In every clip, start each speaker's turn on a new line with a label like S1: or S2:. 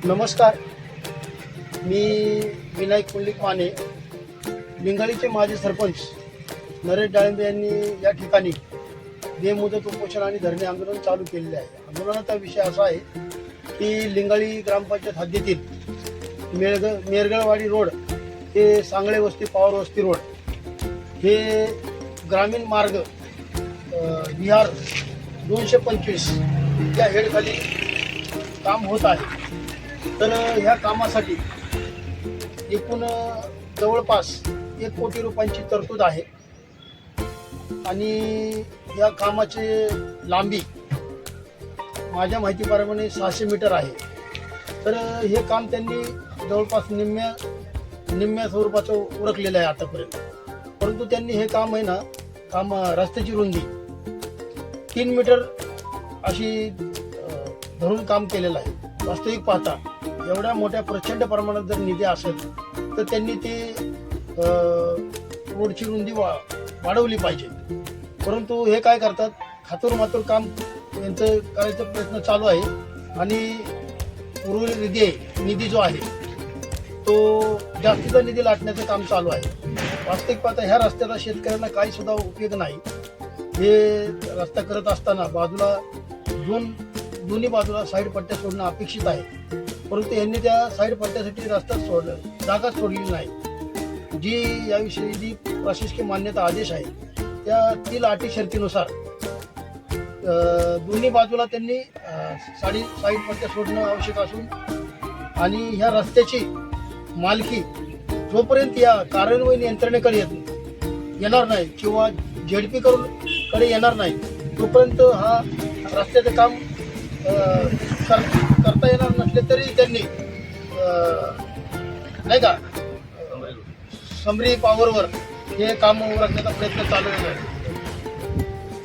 S1: नमस्कार, मी विनायक पुंडलिक माने, लिंगाळीचे माजी सरपंच नरेश डाळिंबे यांनी या ठिकाणी बेमुदत उपोषण आणि धरणे आंदोलन चालू केलेले आहे. आंदोलनाचा विषय असा आहे की लिंगाळी ग्रामपंचायत हद्दीतील मेरगळवाडी रोड ते सांगळे वस्ती पॉवर वस्ती रोड हे ग्रामीण मार्ग विहार 225 या हेडखाली काम होत आहे. तर ह्या कामासाठी एकूण जवळपास 1 कोटी रुपयांची तरतूद आहे आणि या कामाची लांबी माझ्या माहितीप्रमाणे 600 मीटर आहे. तर हे काम त्यांनी जवळपास निम्म्या स्वरूपाचं उरकलेलं आहे आतापर्यंत. परंतु त्यांनी हे काम आहे ना, रस्त्याची रुंदी 3 मीटर अशी धरून काम केलेलं आहे. वास्तविक पाहता एवढ्या मोठ्या प्रचंड प्रमाणात जर निधी असेल तर त्यांनी ते रोडची रुंदी वाढवली पाहिजे. परंतु हे काय करतात, खातूर काम यांचं करायचा प्रयत्न चालू आहे आणि उर्वरित निधी जो आहे तो जास्तीचा निधी लाटण्याचं काम चालू आहे. वास्तविक पाहता ह्या रस्त्याचा शेतकऱ्यांना काही सुद्धा उपयोग नाही. हे रस्ता करत असताना बाजूला दोन्ही बाजूला साईड पट्ट्या सोडणं अपेक्षित आहे. परंतु यांनी त्या साईड पट्ट्यासाठी रस्ता जागा सोडलेली नाही. जी याविषयी जी प्रशासकीय मान्यता आदेश आहे त्यातील अटी शर्तीनुसार दोन्ही बाजूला त्यांनी साईड पट्ट्या सोडणं आवश्यक असून आणि ह्या रस्त्याची मालकी जोपर्यंत या कार्यान्वयन यंत्रणेकडे येणार नाही किंवा झेडपी कडे येणार नाही तोपर्यंत हा रस्त्याचं काम करता येणार नसले तरी त्यांनी नाही का समरी पॉवरवर हे काम उरकण्याचा प्रयत्न चालू आहे.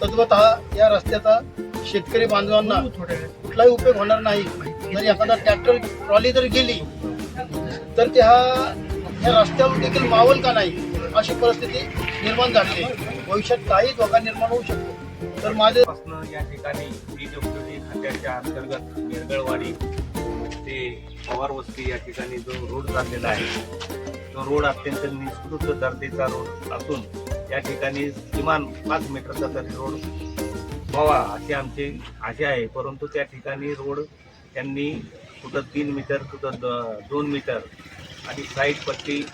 S1: तद्वतः या रस्त्याचा शेतकरी बांधवांना कुठलाही उपयोग होणार नाही. जर एखादा ट्रॅक्टर ट्रॉली जर गेली तर ते ह्या रस्त्यावर देखील मावल का नाही अशी परिस्थिती निर्माण झाली आहे. भविष्यात काही धोका निर्माण होऊ शकतो. तर माझे
S2: या ठिकाणी PWD खात्याच्या अंतर्गत मेरगळवाडी ते पवार वस्ती या ठिकाणी जो रोड चाललेला आहे तो रोड अत्यंत निष्कृत दर्जाचा रोड असून या ठिकाणी किमान 5 मीटरचा तरी रोड व्हावा अशी आमची आशा आहे. परंतु त्या ठिकाणी रोड त्यांनी कुठं 3 मीटर कुठं 2 मीटर आणि साईड पट्टी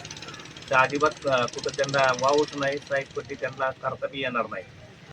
S2: अजिबात कुठं त्यांना वावच नाही. साईड पट्टी त्यांना करता येणार नाही.